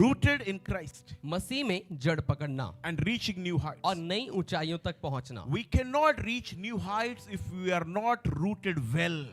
rooted in Christ मसीह में जड़ पकड़ना and reaching new heights. और नई ऊंचाइयों तक पहुंचना। We cannot reach new heights if we are not rooted well.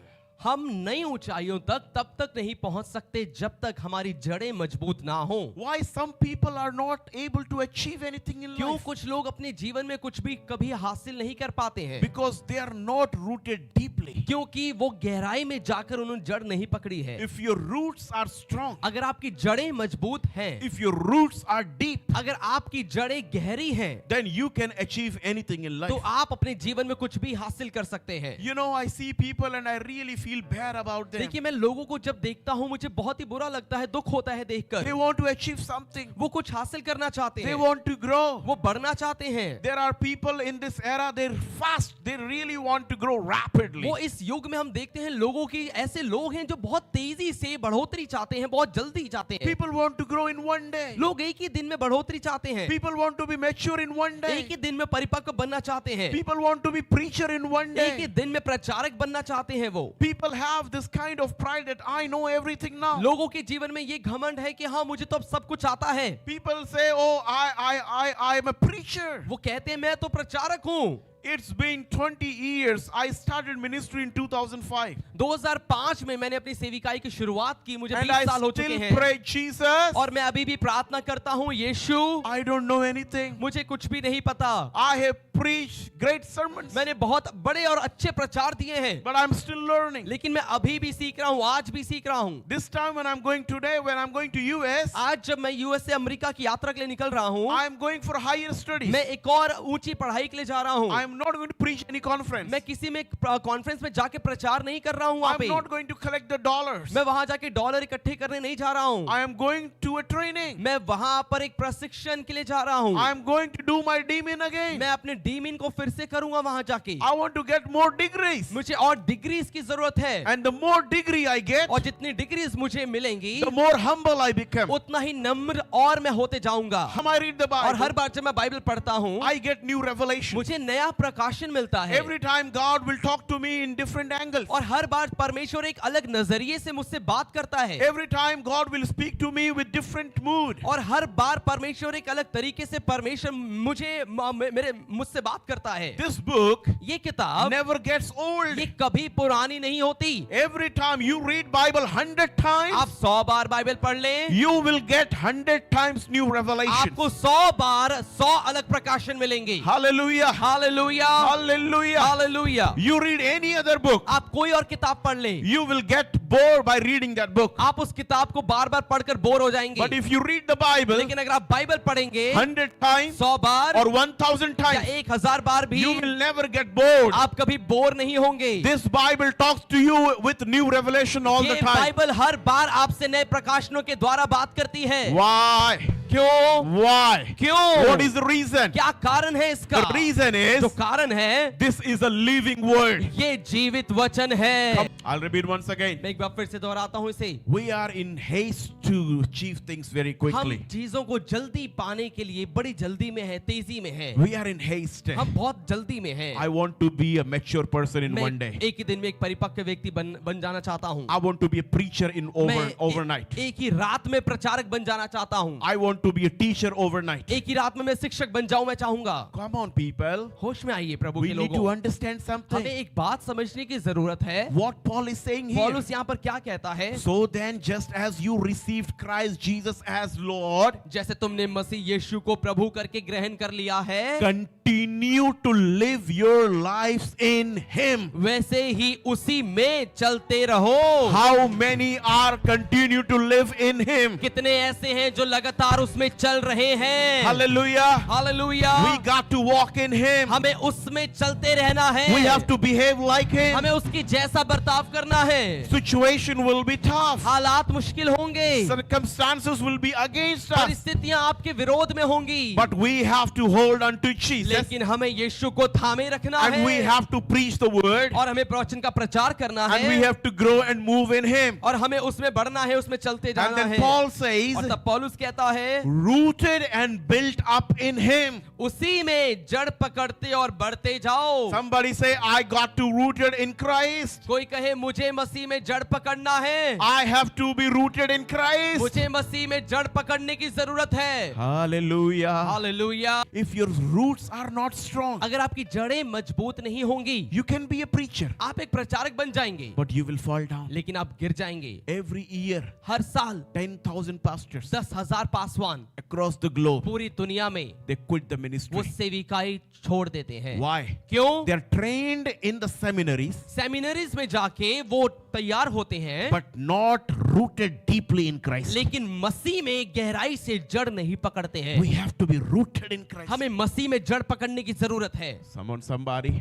हम नई ऊंचाइयों तक तब तक नहीं पहुंच सकते जब तक हमारी जड़ें मजबूत ना हो। Why some people are not able to achieve anything in क्यों life? कुछ लोग अपने जीवन में कुछ भी कभी हासिल नहीं कर पाते हैं? Because they are not rooted deeply. क्योंकि वो गहराई में जाकर उन्होंने जड़ नहीं पकड़ी है। If your roots are strong, अगर आपकी जड़ें मजबूत हैं, if your roots are deep, अगर आपकी जड़ें गहरी हैं, then you can achieve anything in life. तो आप अपने जीवन में कुछ भी हासिल कर सकते हैं। You know, I see people and I really feel bad about them. देखिए, मैं लोगों को जब देखता हूँ मुझे बहुत ही बुरा लगता है, दुख होता है देखकर। They want to achieve something. वो कुछ हासिल करना चाहते They हैं, want to grow. वो बढ़ना चाहते हैं। There are people in this era, they're fast. They really want to grow rapidly. वो इस युग में हम देखते हैं लोगों की, ऐसे लोग हैं जो बहुत तेजी से बढ़ोतरी चाहते हैं, बहुत जल्दी चाहते हैं। People want to grow in one day. लोग एक ही दिन में बढ़ोतरी चाहते हैं, People want to be mature in one day. एक ही दिन में परिपक्व बनना चाहते हैं, People want to be preacher in one एक ही day. दिन में प्रचारक बनना चाहते हैं। वो People have this kind of pride that I know everything now. लोगों के जीवन में ये घमंड है कि हाँ मुझे तो अब सब कुछ आता है। People say, "Oh, I'm a preacher." वो कहते हैं मैं तो प्रचारक हूँ। It's been 20 years. I started ministry in 2005. 2005 में मैंने अपनी सेविकाई की शुरुआत की, मुझे And 20 साल I हो चुके still हैं pray, Jesus, और मैं अभी भी प्रार्थना करता हूँ, यीशु I don't know anything. मुझे कुछ भी नहीं पता। I have preached great sermons, मैंने बहुत बड़े और अच्छे प्रचार दिए हैं, but I'm still learning. लेकिन मैं अभी भी सीख रहा हूँ, आज भी सीख रहा हूँ। This time when I'm going to US, आज जब मैं यूएस से अमेरिका की यात्रा के लिए निकल रहा हूँ, I'm going for higher studies. मैं एक और ऊंची पढ़ाई के लिए जा रहा हूँ। I'm not going to preach any conference. मैं किसी में कॉन्फ्रेंस में जाके प्रचार नहीं कर रहा हूँ वहाँ I'm पे। not going to collect the dollars. मैं वहाँ जाके डॉलर इकट्ठे करने नहीं जा रहा हूँ। I am going to a training. मैं वहाँ पर एक प्रशिक्षण के लिए जा रहा हूँ। I'm going to do my DMIN again. मैं अपने डीमिन को फिर से करूंगा वहाँ जाके। I want to get more degrees. मुझे और डिग्रीज की जरूरत है, And the more degree I get, और जितनी डिग्रीज मुझे मिलेंगी the more humble I become. उतना ही नम्र और मैं होते जाऊंगा। How I read the और हर Bible, बार जब मैं बाइबल पढ़ता हूँ I get new revelation. मुझे नया प्रकाशन मिलता है। Every time God will talk to me in different angles. और हर बार परमेश्वर एक अलग नजरिए से मुझसे बात करता है। Every time God will speak to me with different mood. और हर बार परमेश्वर एक अलग तरीके से परमेश्वर मुझसे बात करता है। This book ये किताब never gets old. ये कभी पुरानी नहीं होती। Every time you read Bible 100 times, आप 100 बार बाइबल पढ़ लें, you will get 100 times new revelation. आपको 100 बार 100 अलग प्रकाशन मिलेंगे। Hallelujah. Hallelujah, Hallelujah. Hallelujah. You read any other book, आप कोई और किताब पढ़ लें, you will get bored by reading that book. आप उस किताब को बार बार पढ़कर बोर हो जाएंगे। But if you read the Bible लेकिन अगर आप बाइबल पढ़ेंगे 100 times 100 बार or 1000 या times, 1000 बार भी, you will never get bored. आप कभी बोर नहीं होंगे। This Bible talks to you with new revelation all the ये time. बाइबल हर बार आपसे नए प्रकाशनों के द्वारा बात करती है। Why? क्यों? Why? क्यों? What is the reason? क्या कारण है इसका? The reason is जो कारण है, this is a living word. ये जीवित वचन है। I'll repeat once again. मैं एक बार फिर से दोहराता हूँ इसे। We are in haste to achieve things very हम quickly. चीजों को जल्दी पाने के लिए बड़ी जल्दी में है, तेजी में है। We are in haste. हम बहुत जल्दी में हैं। I want to be a mature person in one मैं day. एक ही दिन में एक परिपक्व व्यक्ति बन जाना चाहता हूँ। I want to be a preacher in मैं overnight. एक ही रात में प्रचारक बन जाना चाहता हूँ। I want to be a teacher overnight. एक ही रात में मैं शिक्षक बन जाऊं मैं चाहूंगा। Come on, people. होश में आइए प्रभु We के need to लोगों। understand हमें something. एक बात समझने की जरूरत है। What Paul is saying here. पौलुस यहाँ पर क्या कहता है? So then, just as you received Christ Jesus as Lord, जैसे तुमने मसीह यीशु को प्रभु करके ग्रहण कर लिया है, continue to live your lives in Him. वैसे ही उसी में चलते रहो। How many are continue to live in Him? कितने ऐसे हैं जो लगातार उसमें चल रहे हैं? Hallelujah. Hallelujah. We got to walk in Him. हमें उसमें चलते रहना है। We have to behave like Him. हमें उसकी जैसा बर्ताव करना है। Situation will be tough. हालात मुश्किल होंगे, Circumstances will be against us. परिस्थितियां आपके विरोध में होंगी, But we have to hold on to Jesus. लेकिन हमें यीशु को थामे रखना And है we have to preach the word. और हमें प्रवचन का प्रचार करना And we है have to grow and move in Him. और हमें उसमें बढ़ना है, उसमें चलते And जाना then है। Paul says, और तब पौलुस कहता है, rooted and built up in Him. उसी में जड़ पकड़ते और बढ़ते जाओ। Somebody say, I got to rooted in Christ. कोई कहे मुझे मसीह में जड़ पकड़ना है। I have to be rooted in Christ. मुझे मसीह में जड़ पकड़ने की जरूरत है। Hallelujah. Hallelujah. If your roots are not strong, अगर आपकी जड़ें मजबूत नहीं होंगी, you can be a preacher, आप एक प्रचारक बन जाएंगे, but you will fall down. लेकिन आप गिर जाएंगे। Every year, हर साल 10,000 pastors 10,000 Paswan across the globe, पूरी दुनिया में they quit the वो ministry. सेविकाई छोड़ देते हैं। Why? क्यों? They are trained in the seminaries, seminaries में जाके वो तैयार होते हैं, but not rooted deeply in Christ. लेकिन मसीह में गहराई से जड़ नहीं पकड़ते हैं। We have to be rooted in Christ. हमें मसीह में जड़ पकड़ने की जरूरत है। Somebody.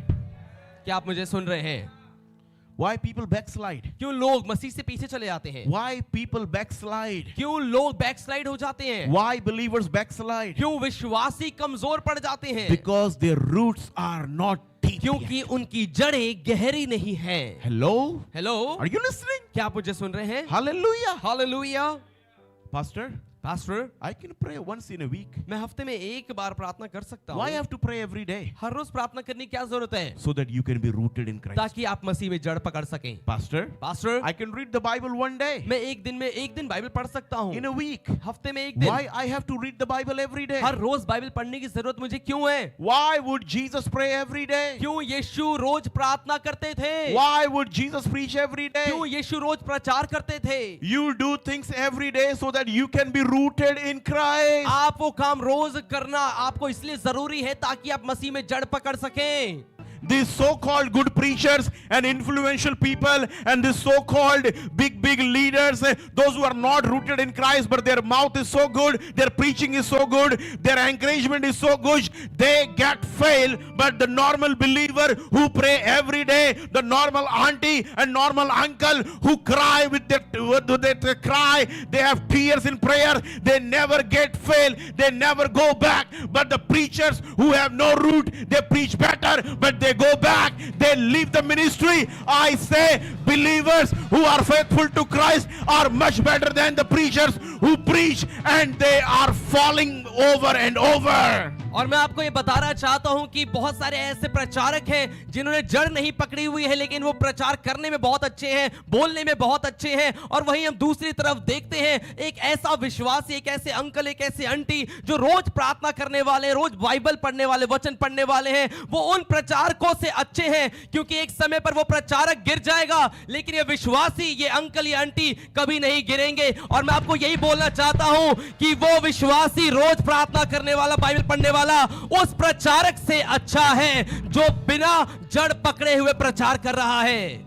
क्या आप मुझे सुन रहे हैं? Why people backslide? क्यों लोग मसीह से पीछे चले जाते हैं? Why people backslide? क्यों लोग बैकस्लाइड हो जाते हैं? Why believers backslide? क्यों विश्वासी कमजोर पड़ जाते हैं? Because their roots are not deep क्योंकि yet. उनकी जड़ें गहरी नहीं हैं। Hello? Hello, Are you listening? क्या आप मुझे सुन रहे हैं? Hallelujah. Hallelujah. Pastor, pastor, I can pray once in a week. मैं हफ्ते में एक बार प्रार्थना कर सकता Why हूँ। have to pray every day? हर रोज प्रार्थना करने की क्या जरूरत है? So that you can be rooted in Christ. ताकि आप मसीह में जड़ पकड़ सकें। Pastor, pastor, I can read the Bible one day मैं एक दिन बाइबल पढ़ सकता हूँ। in a week. हफ्ते में एक दिन। Why I have to read the Bible every day? हर रोज बाइबल पढ़ने की जरूरत मुझे क्यों है? Why would Jesus pray every day? क्यों यीशु रोज प्रार्थना करते थे? Why would Jesus preach every day? क्यों यीशु रोज प्रचार करते थे? You do things every day so that you can be rooted in Christ. आप वो काम रोज करना आपको इसलिए जरूरी है ताकि आप मसीह में जड़ पकड़ सकें। These so-called good preachers and influential people and these so-called big leaders, those who are not rooted in Christ, but their mouth is so good, their preaching is so good, their encouragement is so good, they get fail. But the normal believer who pray every day, the normal auntie and normal uncle who cry with their cry, they have tears in prayer, they never get fail, they never go back. But the preachers who have no root, they preach better, but they go back, they leave the ministry. I say believers who are faithful to Christ are much better than the preachers who preach and they are falling over and over. और मैं आपको ये बताना चाहता हूं कि बहुत सारे ऐसे प्रचारक हैं जिन्होंने जड़ नहीं पकड़ी हुई है, लेकिन वो प्रचार करने में बहुत अच्छे हैं, बोलने में बहुत अच्छे हैं। और वहीं हम दूसरी तरफ देखते हैं एक ऐसा विश्वासी, एक ऐसे अंकल, एक ऐसे आंटी जो रोज प्रार्थना करने वाले, रोज बाइबल पढ़ने वाले, वचन पढ़ने वाले हैं, वो उन प्रचारकों से अच्छे हैं। क्योंकि एक समय पर वो प्रचारक गिर जाएगा, लेकिन ये विश्वासी, ये अंकल, ये आंटी कभी नहीं गिरेंगे। और मैं आपको यही बोलना चाहता हूं कि वो विश्वासी, रोज प्रार्थना करने वाला, बाइबल पढ़ने वाला उस प्रचारक से अच्छा है जो बिना जड़ पकड़े हुए प्रचार कर रहा है।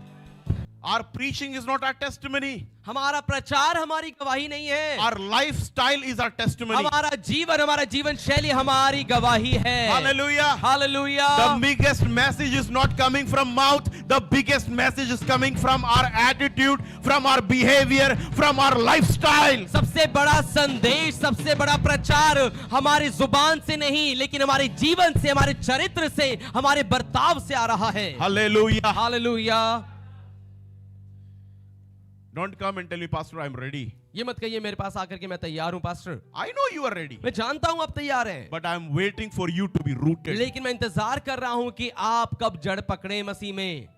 Our preaching is not our testimony. हमारा प्रचार हमारी गवाही नहीं है। Our lifestyle is our testimony. हमारा जीवन शैली हमारी गवाही है। Hallelujah. Hallelujah. The biggest message is not coming from mouth. The biggest message is coming from our attitude, from our behavior, from our lifestyle. सबसे बड़ा संदेश, सबसे बड़ा प्रचार हमारी जुबान से नहीं, लेकिन हमारे जीवन से, हमारे चरित्र से, हमारे बर्ताव से आ रहा है। Hallelujah. Hallelujah. Don't come and tell me, Pastor, I'm ready. ये मत कहिए मेरे पास आकर के मैं तैयार हूं pastor. I know you are ready. मैं जानता हूं आप तैयार हैं, But I'm waiting for you to be rooted. लेकिन मैं इंतजार कर रहा हूं कि आप कब जड़ पकड़े मसीह में।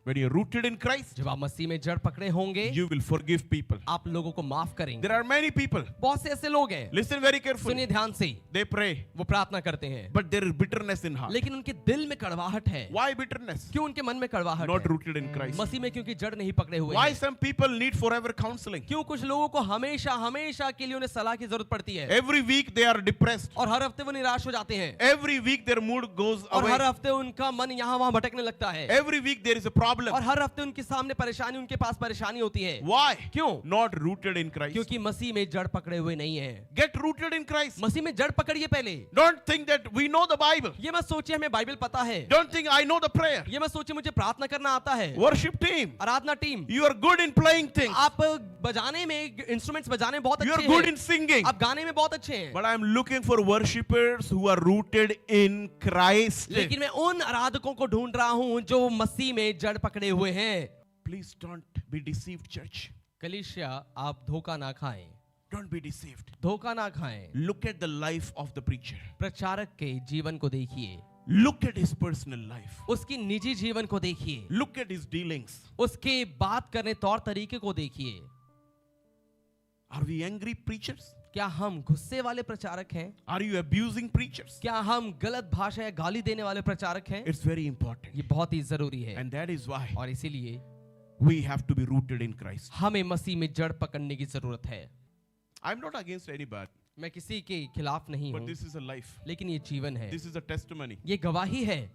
When you're rooted in Christ, जब आप मसीह में जड़ पकड़े होंगे, you will forgive people. आप लोगों को माफ करेंगे। There are many people. बहुत से ऐसे लोग हैं, Listen very carefully. सुनिए ध्यान से, They pray, वो प्रार्थना करते हैं, but there is bitterness in heart. लेकिन उनके दिल में कड़वाहट है। Why bitterness? क्यों उनके मन में कड़वाहट Not है? rooted in Christ. मसीह में क्योंकि जड़ नहीं पकड़े हुए Why हैं। some people need forever counseling? क्यों कुछ लोगों को हमेशा हमेशा के लिए उन्हें सलाह की जरूरत पड़ती है, Every week they are depressed. और हर हफ्ते वो निराश हो जाते हैं, Every week their mood goes और away. हर हफ्ते उनका मन यहाँ वहां भटकने लगता है, Every week there is a problem. और हर हफ्ते उनके सामने परेशानी, उनके पास परेशानी होती है। Why? क्यों? Not rooted in Christ. क्योंकि मसीह में जड़ पकड़े हुए नहीं है। Get rooted in Christ. मसीह में जड़ पकड़िए पहले। Don't think that we know the Bible. ये मत सोचिए हमें बाइबल पता है, Don't think I know the prayer. ये मत सोचिए मुझे प्रार्थना करना आता है। Worship team. Aradhana team, You are good in playing things. आप बजाने में, इंस्ट्रूमेंट्स बजाने में बहुत You are अच्छे good हैं, in singing. आप गाने में बहुत अच्छे हैं, But I am looking for worshippers who are rooted in Christ. लेकिन मैं उन आराधकों को ढूंढ रहा हूं जो मसीह में जड़ पकड़े हुए हैं। Please don't be deceived, church. कलीसिया, आप धोखा ना खाएं। Don't be deceived. धोखा ना खाएं। Look at the life of the preacher. प्रचारक के जीवन को देखिए, Look at his personal life. उसकी निजी जीवन को देखिए, Look at his dealings. उसके बात करने तौर तरीके को देखिए। Are we angry preachers? क्या हम गुस्से वाले प्रचारक हैं? Are you abusing preachers? क्या हम गलत भाषा या गाली देने वाले प्रचारक हैं? It's very important. ये बहुत ही जरूरी है And that is why और इसीलिए we have to be rooted in Christ. हमें मसीह में जड़ पकड़ने की जरूरत है। I'm not against anybody, मैं किसी के खिलाफ नहीं but हूँ, this is a life. लेकिन ये जीवन है, This is a testimony. ये गवाही है।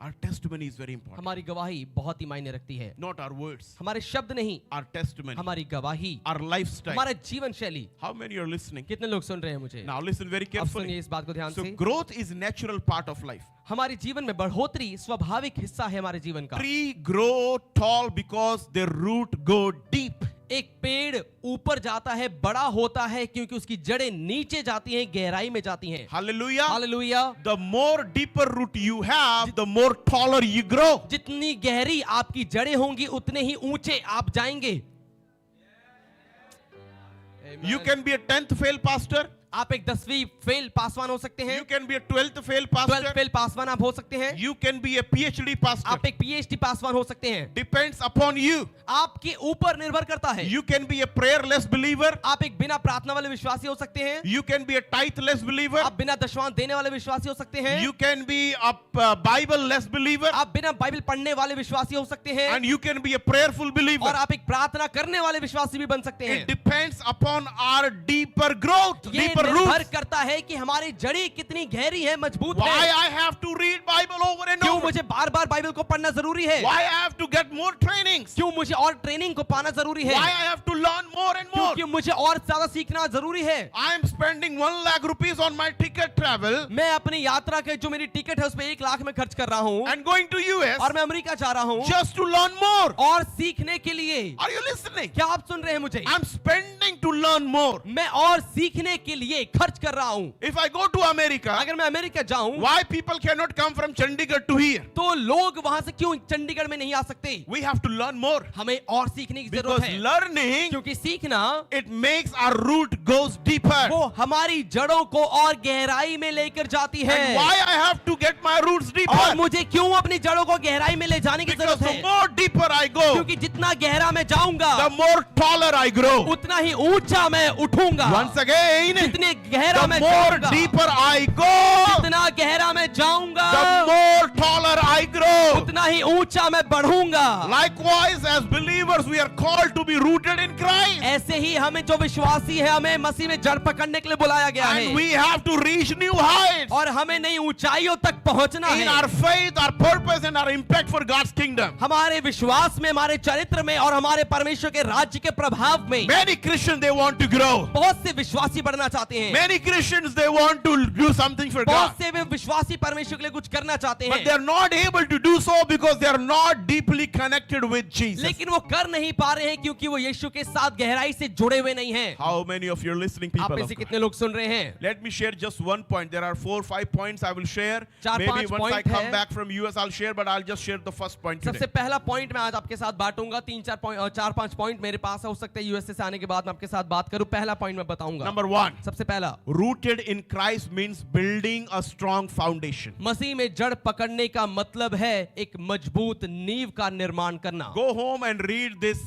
Our testimony is very important. हमारी गवाही बहुत ही मायने रखती है। Not our words, हमारे शब्द नहीं, our testimony, हमारी गवाही, our lifestyle. हमारा जीवन शैली। How many are listening? कितने लोग सुन रहे हैं मुझे? Now listen very अब सुनिए carefully. इस बात को ध्यान So से। growth is natural part of life. हमारे जीवन में बढ़ोतरी स्वाभाविक हिस्सा है हमारे जीवन का। Tree grow tall because their root go deep. एक पेड़ ऊपर जाता है, बड़ा होता है क्योंकि उसकी जड़ें नीचे जाती हैं, गहराई में जाती हैं। Hallelujah. Hallelujah. The more deeper root you have, the more taller you grow. जितनी गहरी आपकी जड़ें होंगी उतने ही ऊंचे आप जाएंगे। You can be a 10th fail pastor. आप एक 10वीं फेल पासवान हो सकते हैं, You can be a 12th fail 12th pastor. Fail Paswan आप हो सकते हैं, You can be a PhD pastor. आप एक PhD पासवान हो सकते हैं। Depends upon you. आपके ऊपर निर्भर करता है। You can be a prayerless believer. आप एक बिना प्रार्थना वाले विश्वासी हो सकते हैं, You can be a titheless believer. आप बिना दशवां देने वाले विश्वासी हो सकते हैं, You can be a Bible-less believer. आप बिना बाइबल पढ़ने वाले विश्वासी हो सकते हैं, And you can be a prayerful believer. और आप एक प्रार्थना करने वाले विश्वासी भी बन सकते हैं। It depends upon our deeper growth, ये deeper निर्भर roots. करता है कि हमारी जड़ी कितनी गहरी है, मजबूत Why है। I have to read Bible over and क्यों over? मुझे बार बार बाइबल को पढ़ना जरूरी है? Why I have to get more trainings? क्यों मुझे और ट्रेनिंग को पाना जरूरी है? Why I have to learn more and more? क्योंकि मुझे और ज्यादा सीखना जरूरी है। I am spending 1 lakh rupees on my ticket travel मैं अपनी यात्रा के जो मेरी टिकट है उस पे 1 लाख में खर्च कर रहा हूँ, and going to US और मैं अमेरिका जा रहा हूँ just to learn more. और सीखने के लिए। Are you listening? क्या आप सुन रहे हैं मुझे? I'm spending to learn more. मैं और सीखने के लिए खर्च कर रहा हूँ। If I go to America, अगर मैं अमेरिका जाऊं why people cannot come from Chandigarh to here? तो लोग वहां से क्यों चंडीगढ़ में नहीं आ सकते? We have to learn more. हमें और सीखने की जरूरत Because है, learning, क्योंकि सीखना it makes our root goes deeper. वो हमारी जड़ों को और गहराई में लेकर जाती है। And why I have to get my roots और deeper? मुझे क्यों अपनी जड़ों को गहराई में ले जाने की Because जरूरत the है? more deeper I go, क्योंकि जितना गहरा मैं जाऊंगा the more taller I grow. उतना ही ऊंचा मैं उठूंगा। Once again, जितने गहरा the मैं more जाऊंगा, deeper I go, जितना गहरा मैं जाऊंगा, the more taller I grow. उतना ही ऊंचा मैं बढ़ूंगा। Likewise, as believers, we are called to be rooted in Christ. ऐसे ही हमें जो विश्वासी है, हमें मसीह में जड़ पकड़ने के लिए बुलाया गया है, And we have to reach new heights और हमें नई ऊंचाइयों तक पहुंचना in है। our faith, our purpose, and our impact for God's kingdom. हमारे विश्वास में, हमारे चरित्र में और हमारे परमेश्वर के राज्य के प्रभाव में। Many Christians, they want to grow. बहुत से विश्वासी बढ़ना चाहते हैं, Many Christians, they want to do something for God. बहुत से वे विश्वासी परमेश्वर के लिए कुछ करना चाहते But हैं, they are not able to do so because they are not deeply connected with Jesus. लेकिन वो कर नहीं पा रहे हैं क्योंकि वो यीशु के साथ गहराई से जुड़े हुए नहीं हैं। How many of you are listening, आप people में of से God? कितने लोग सुन रहे हैं? Let me share just one point. There are 4 or 5 points I will share. चार Maybe पांच once I point come है। back from US, I'll share, but I'll just share the first point सबसे today. पहला point मैं आज आपके साथ बांटूंगा। 4-5 point मेरे पास हो सकते हैं, यूएसए से आने के बाद मैं आपके साथ बात करूं। पहला पॉइंट मैं बताऊंगा। Number 1, सबसे पहला, rooted in Christ means building a strong foundation. मसीह में जड़ पकड़ने का मतलब है एक मजबूत नींव का निर्माण करना। Go home and read this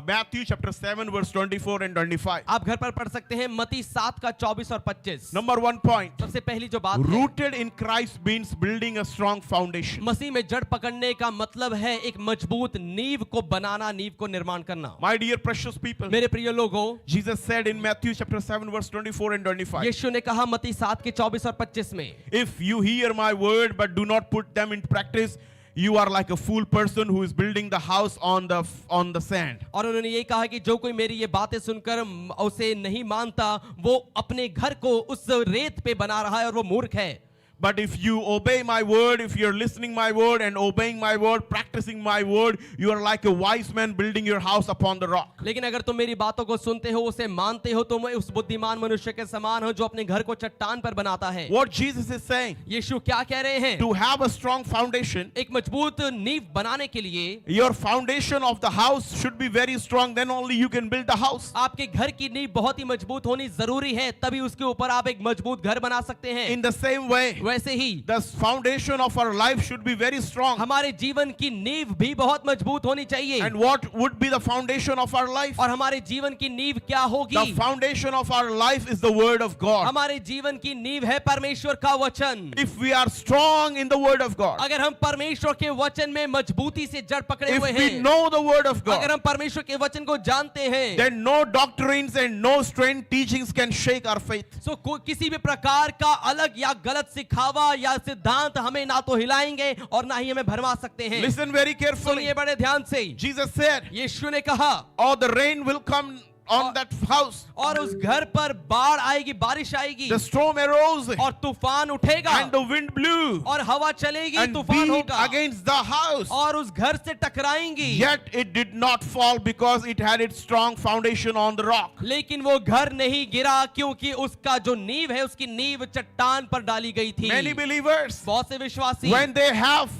Matthew chapter 7 verse 24 and 25. आप घर पर पढ़ सकते हैं मत्ती 7 का 24 और 25। Number 1 point, सबसे पहली जो बात है, rooted in Christ means building a strong foundation. मसीह में जड़ पकड़ने का मतलब है एक मजबूत नींव को बनाना, नींव को निर्माण करना। My dear precious people, मेरे प्रिय लोगों, Jesus said in Matthew chapter 7 verse 24 and 25, यीशु ने कहा मत्ती 7 के 24 और 25 में, if you hear my word but do not put them into practice, you are like a fool person who is building the house on the sand. और उन्होंने ये कहा कि जो कोई मेरी ये बातें सुनकर उसे नहीं मानता, वो अपने घर को उस रेत पे बना रहा है और वो मूर्ख है। But if you obey my word, if you're listening my word and obeying my word, practicing my word, you are like a wise man building your house upon the rock. लेकिन अगर तुम मेरी बातों को सुनते हो, उसे मानते हो, तुम उस बुद्धिमान मनुष्य के समान हो जो अपने घर को चट्टान पर बनाता है। What Jesus is saying, यीशु क्या कह रहे हैं? to have a strong foundation, एक मजबूत नींव बनाने के लिए your foundation of the house should be very strong, then only you can build the house. आपके घर की नींव बहुत ही मजबूत होनी जरूरी है, तभी उसके ऊपर आप एक मजबूत घर बना सकते हैं। In the same way, वैसे ही the foundation of our life should be very strong. हमारे जीवन की नींव भी बहुत मजबूत होनी चाहिए। And what would be the foundation of our life? और हमारे जीवन की नींव क्या होगी? The foundation of our life is the word of God. हमारे जीवन की नींव है परमेश्वर का वचन। If we are strong in the word of God, अगर हम परमेश्वर के वचन में मजबूती से जड़ पकड़े if हुए we हैं, know the word of अगर God, हम परमेश्वर के वचन को जानते हैं, then no doctrines and no strange teachings can shake our faith. तो किसी भी प्रकार का अलग या गलत सिखावा या सिद्धांत हमें ना तो हिलाएंगे और ना ही हमें भरमा सकते हैं। Listen very carefully. सुनिए बड़े ध्यान से। Jesus said, यीशु ने कहा, "Oh, the rain will come on that house. और उस घर पर बाढ़ आएगी, बारिश आएगी, The storm arose और तूफान उठेगा, and the wind blew और हवा चलेगी, and तूफान beat होगा, against the house. और उस घर से टकराएंगी, Yet it did not fall because it had its strong foundation on the rock." लेकिन वो घर नहीं गिरा क्योंकि उसका जो नींव है, उसकी नींव चट्टान पर डाली गई थी। Many believers, बहुत से विश्वासी when they have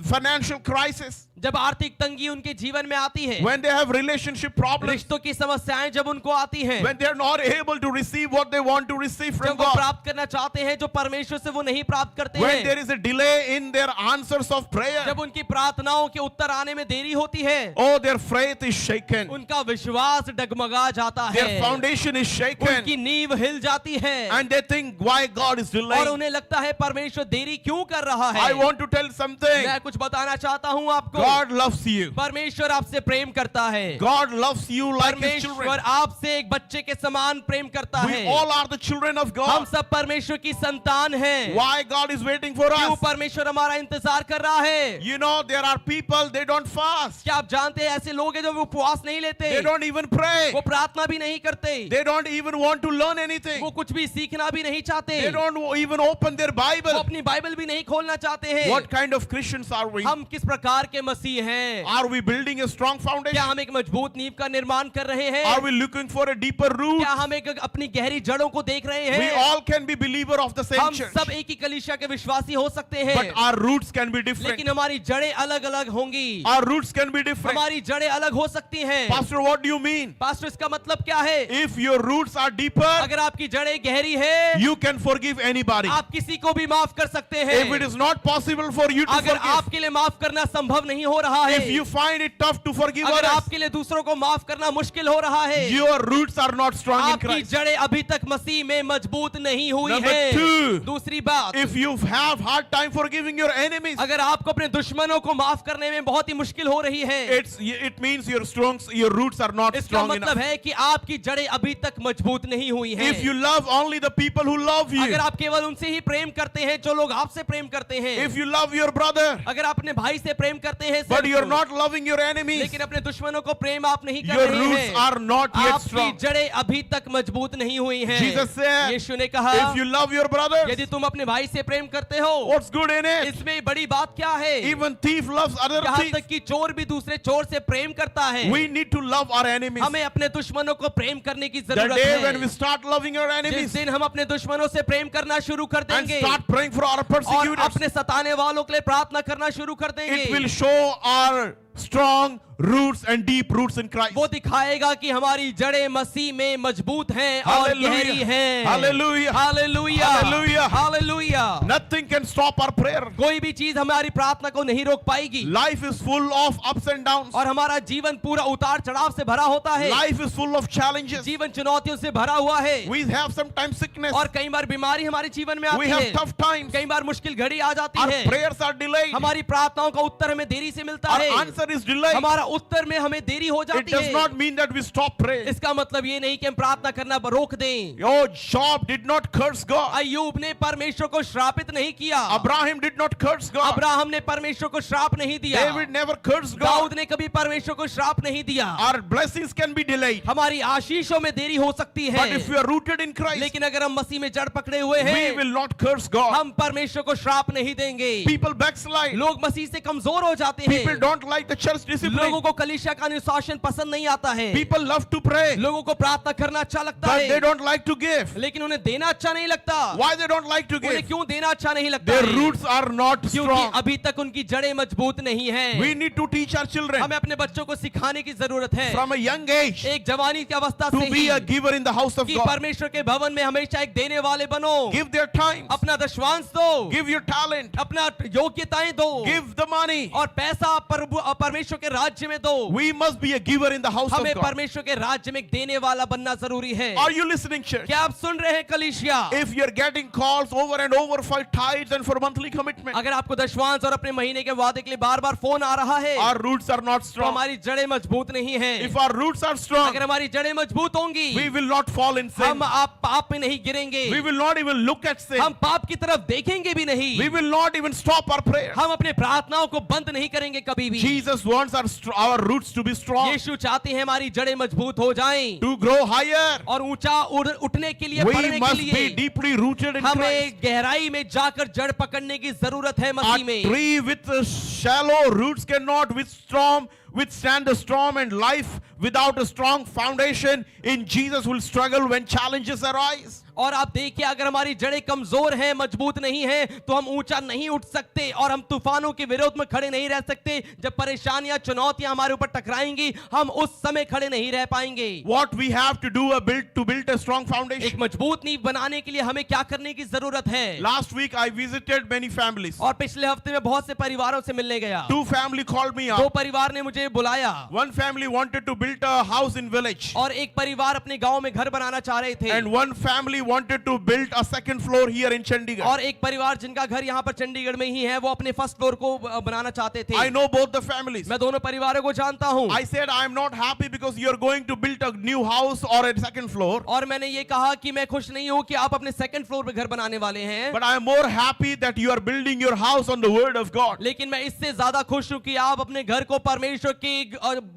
financial crisis, जब आर्थिक तंगी उनके जीवन में आती है, when they have relationship problems, रिश्तों की समस्याएं जब उनको आती हैं, when they are not able to receive what they want to receive from जब वो God, प्राप्त करना चाहते हैं जो परमेश्वर से वो नहीं प्राप्त करते when हैं, there is a delay in their answers of prayer, जब उनकी प्रार्थनाओं के उत्तर आने में देरी होती है, oh, their faith is shaken, उनका विश्वास डगमगा जाता है, their foundation is shaken, उनकी नींव हिल जाती है, and they think why God is और delaying. उन्हें लगता है परमेश्वर देरी क्यों कर रहा है। I want to tell something. मैं कुछ बताना चाहता हूँ आपको, God loves you. परमेश्वर आपसे प्रेम करता है, God loves you like His children. परमेश्वर आपसे एक बच्चे के समान प्रेम करता We है। all are the children of हम God. सब परमेश्वर की संतान हैं। Why God is waiting for क्यों us? परमेश्वर हमारा इंतजार कर रहा है? You know, there are people, they don't fast. क्या आप जानते हैं ऐसे लोग हैं जो उपवास नहीं लेते, They don't even pray. वो प्रार्थना भी नहीं करते, They don't even want to learn anything. वो कुछ भी सीखना भी नहीं चाहते, They don't even open their वो Bible. अपनी बाइबल भी नहीं खोलना चाहते हैं। What kind of Christians are we? हम किस प्रकार के मसीह हैं? Are we building a strong क्या foundation? हम एक मजबूत नींव का निर्माण कर रहे हैं? Are we looking for a deeper root? क्या हम एक अपनी गहरी जड़ों को देख रहे We हैं? all can be believer of the same हम church, सब एक ही कलीसिया के विश्वासी हो सकते हैं, but our roots can be different. लेकिन हमारी जड़ें अलग अलग होंगी, Our roots can be different. हमारी जड़ें अलग हो सकती हैं। Pastor, what do you mean? Pastor, इसका मतलब क्या है? If your roots are deeper, अगर आपकी जड़ें गहरी है, you can forgive anybody. आप किसी को भी माफ कर सकते हैं। If it is not possible for you to अगर forgive, आपके लिए माफ करना संभव नहीं हो रहा है, if you find it tough to forgive अगर others, आपके लिए दूसरों को माफ करना मुश्किल हो रहा है, your roots are not strong in आपकी Christ. जड़ें अभी तक मसीह में मजबूत नहीं हुई Number हैं। two, दूसरी बात, if you have hard time forgiving your enemies, अगर आपको अपने दुश्मनों को माफ करने में बहुत ही मुश्किल हो रही है, it means your roots are not इसका strong मतलब enough. है कि आपकी जड़ें अभी तक मजबूत नहीं हुई हैं। If you love only the people who love you, अगर आप केवल उनसे ही प्रेम करते हैं जो लोग आपसे प्रेम करते हैं, if you love your brother, अगर आप अपने भाई से प्रेम करते हैं but सिर्फ, you're not loving your enemies, लेकिन अपने दुश्मनों को प्रेम आप नहीं कर your रहे roots हैं, are not yet आपकी strong. जड़ें अभी तक मजबूत नहीं हुई हैं। Jesus said, यीशु ने कहा, if you love your brothers, यदि तुम अपने भाई से प्रेम करते हो, what's good in it? इसमें बड़ी बात क्या है? Even thief loves other यहाँ thief. तक कि चोर भी दूसरे चोर से प्रेम करता है। We need to love our enemies. हमें अपने दुश्मनों को प्रेम करने की The जरूरत day when we है। start loving our जिस enemies दिन हम अपने दुश्मनों से प्रेम करना शुरू कर and देंगे start praying for our और persecutors, अपने सताने वालों के लिए प्रार्थना करना शुरू कर it will देंगे, show our strong roots and deep roots in Christ. वो दिखाएगा कि हमारी जड़ें मसीह में मजबूत हैं और गहरी हैं। Hallelujah. Hallelujah, Hallelujah. Hallelujah. Nothing can stop our prayer. कोई भी चीज हमारी प्रार्थना को नहीं रोक पाएगी, Life is full of ups and downs. और हमारा जीवन पूरा उतार चढ़ाव से भरा होता है। Life is full of challenges. जीवन चुनौतियों से भरा हुआ है, We have sometimes sickness. और कई बार बीमारी हमारे जीवन में We आती have है, tough times. कई बार मुश्किल घड़ी आ जाती Our है, prayers are delayed. हमारी प्रार्थनाओं का उत्तर हमें देरी से मिलता Our है, answer is delayed, हमारा उत्तर में हमें देरी हो it जाती does है, not mean that we stop praying. इसका मतलब ये नहीं कि हम प्रार्थना करना रोक दें। Oh, Job did not curse God. अय्यूब ने परमेश्वर को श्रापित नहीं किया, Abraham did not curse God. Abraham ने परमेश्वर को श्राप नहीं दिया, David never cursed God. Dawood ने कभी परमेश्वर को श्राप नहीं दिया। Our blessings can be delayed. हमारी आशीषों में देरी हो सकती But है, if we are rooted in Christ, लेकिन अगर हम मसीह में जड़ पकड़े हुए we हैं, will not curse God. हम परमेश्वर को श्राप नहीं देंगे। People backslide. लोग मसीह से कमजोर हो जाते हैं, People don't like the church discipline. लोगों को कलीसिया का अनुशासन पसंद नहीं आता है, People love to pray, लोगों को प्रार्थना करना अच्छा लगता but they है, don't like to give. लेकिन उन्हें देना अच्छा नहीं लगता। Why they don't like to उन्हें give? क्यों देना अच्छा नहीं लगता Their है? roots are not क्योंकि strong. अभी तक उनकी जड़ें मजबूत नहीं हैं। We need to teach our children हमें अपने बच्चों को सिखाने की जरूरत है from a young age एक जवानी की अवस्था to से be he a giver in the house of कि God. परमेश्वर के भवन में हमेशा एक देने वाले बनो। Give their time, अपना दशवांश दो, give your talent, अपना योग्यताएं दो, give the money. और पैसा परमेश्वर के राज्य में दो। We must be a giver in the house of हमें God. परमेश्वर के राज्य में एक देने वाला बनना जरूरी है। Are you listening, church? क्या आप सुन रहे हैं कलीसिया? If you're getting calls over and over for tithes and for monthly commitment, अगर आपको दशवांश और अपने महीने के वादे के लिए बार बार फोन आ रहा है, our roots are not तो strong. हमारी जड़ें मजबूत नहीं है। If our roots are strong, अगर हमारी जड़ें मजबूत होंगी, we will not fall in sin. हम आप पाप में नहीं गिरेंगे, We will not even look at sin. हम पाप की तरफ देखेंगे भी नहीं, We will not even stop our prayer. हम अपने प्रार्थनाओं को बंद नहीं करेंगे कभी भी। Jesus wants our roots to be strong, यीशु चाहते हैं हमारी जड़ें मजबूत हो जाएं to grow higher. और ऊंचा उठने के लिए, We बढ़ने के must be लिए deeply rooted in Christ. हमें गहराई में जाकर जड़ पकड़ने की जरूरत है A मसीह में। tree with shallow roots cannot withstand the storm, and life without a strong foundation in Jesus will struggle when challenges arise. और आप देखिए, अगर हमारी जड़ें कमजोर हैं, मजबूत नहीं हैं, तो हम ऊंचा नहीं उठ सकते और हम तूफानों के विरोध में खड़े नहीं रह सकते। जब परेशानियां, चुनौतियां हमारे ऊपर टकराएंगी, हम उस समय खड़े नहीं रह पाएंगे। What we have to do to build a strong एक foundation. मजबूत नींव बनाने के लिए हमें क्या करने की जरूरत है? Last week I visited many families. और पिछले हफ्ते में बहुत से परिवारों से मिलने गया। 2 families called me दो up. परिवार ने मुझे बुलाया, 1 family wanted to build a house in village, और एक परिवार अपने गांव में घर बनाना चाह रहे थे, and 1 family wanted to build a second floor here in Chandigarh. और एक परिवार जिनका घर यहाँ पर चंडीगढ़ में ही है, वो अपने फर्स्ट फ्लोर को बनाना चाहते थे। I know both the families. मैं दोनों परिवारों को जानता हूँ। I said I am not happy because you are going to build a new house or a second floor, और मैंने ये कहा कि मैं खुश नहीं हूँ कि आप अपने सेकंड फ्लोर पे घर बनाने वाले हैं, but I am more happy that you are building your house on the word of God. लेकिन मैं इससे ज्यादा खुश हूँ कि आप अपने घर को परमेश्वर के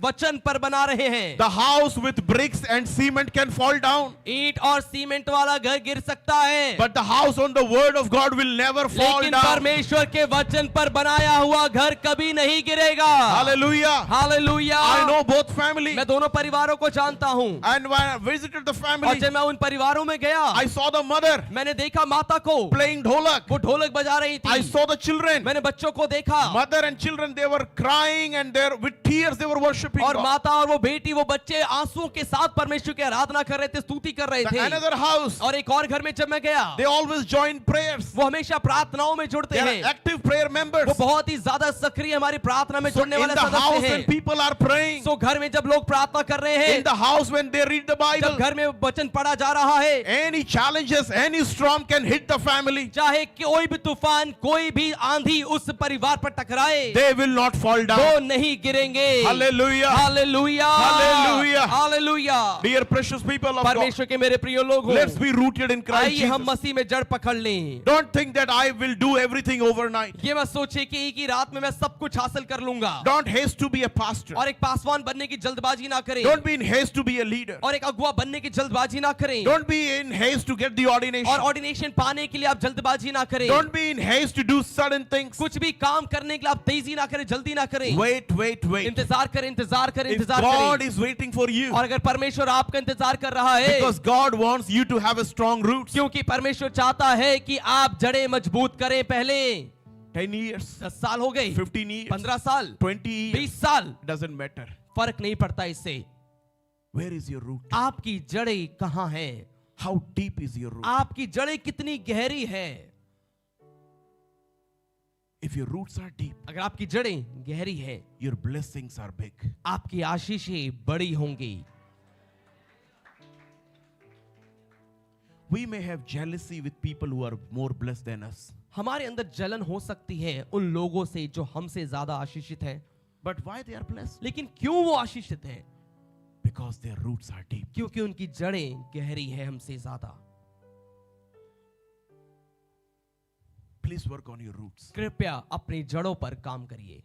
वचन पर बना रहे हैं। The house with bricks and cement can fall down, ईंट और सीमेंट वाला घर गिर सकता है, but the house on the word of God will never fall लेकिन down. परमेश्वर के वचन पर बनाया हुआ घर कभी नहीं गिरेगा। Hallelujah. Hallelujah. I know both families, मैं दोनों परिवारों को जानता हूँ, and when I visited the और family, जब मैं उन परिवारों में गया, I saw the mother मैंने देखा माता को, playing dholak. वो ढोलक बजा रही I थी। saw the children, मैंने बच्चों को देखा, mother and children, they were crying and with tears they were worshiping और God. माता और वो बेटी, वो बच्चे आंसुओं के साथ परमेश्वर की आराधना कर रहे थे, स्तुति कर रहे The थे। another house, और एक और घर में जब मैं गया, they always join prayers. वो हमेशा प्रार्थनाओं में जुड़ते They are हैं, active prayer members. वो बहुत ही ज्यादा सक्रिय हमारी प्रार्थना में So जुड़ने in वाले the house सदस्य when हैं। people are praying, सो घर में जब लोग प्रार्थना कर रहे हैं, in the house when they read the जब Bible, घर में वचन पढ़ा जा रहा है, any challenges, any storm can hit the family. चाहे कोई भी तूफान, कोई भी आंधी उस परिवार पर टकराए, They will not fall वो down. नहीं गिरेंगे। Hallelujah. Hallelujah, Hallelujah. Hallelujah. Dear precious people of God, परमेश्वर के मेरे प्रिय लोगों, let's be rooted in Christ आइए हम Jesus. मसीह में जड़ पकड़ लें। Don't think that I will do everything overnight. ये मत सोचिए कि एक ही रात में मैं सब कुछ हासिल कर लूंगा, Don't haste to be a pastor. और एक पासवान बनने की जल्दबाजी ना करें, Don't be in haste to be a leader. और एक अगुआ बनने की जल्दबाजी ना करें, Don't be in haste to get the ordination. और ऑर्डिनेशन पाने के लिए आप जल्दबाजी ना करें, Don't be in haste to do sudden things. कुछ भी काम करने के लिए आप तेजी ना करें, जल्दी ना करें, Wait, wait, wait. इंतजार करें, इंतजार करें, If इंतजार God करें। is waiting for you, और अगर परमेश्वर आपका इंतजार कर रहा है, because God wants you to have a strong roots. क्योंकि परमेश्वर चाहता है कि आप जड़ें मजबूत करें। पहले 10 years, 10 साल हो गए, 15 years, 15 साल, 20 years, 20 साल, doesn't matter. फर्क नहीं पड़ता इससे। Where is your root? आपकी जड़ें कहाँ हैं? How deep is your root? आपकी जड़ें कितनी गहरी है? If your roots are deep, अगर आपकी जड़ें गहरी है, your blessings are big. आपकी आशीषें बड़ी होंगी। We may have jealousy with people who are more blessed than us. हमारे अंदर जलन हो सकती है उन लोगों से जो हमसे ज्यादा आशीषित हैं, But why they are blessed? लेकिन क्यों वो आशीषित हैं? Because their roots are deep. क्योंकि उनकी जड़ें गहरी है हमसे ज्यादा। Please work on your roots. कृपया अपनी जड़ों पर काम करिए।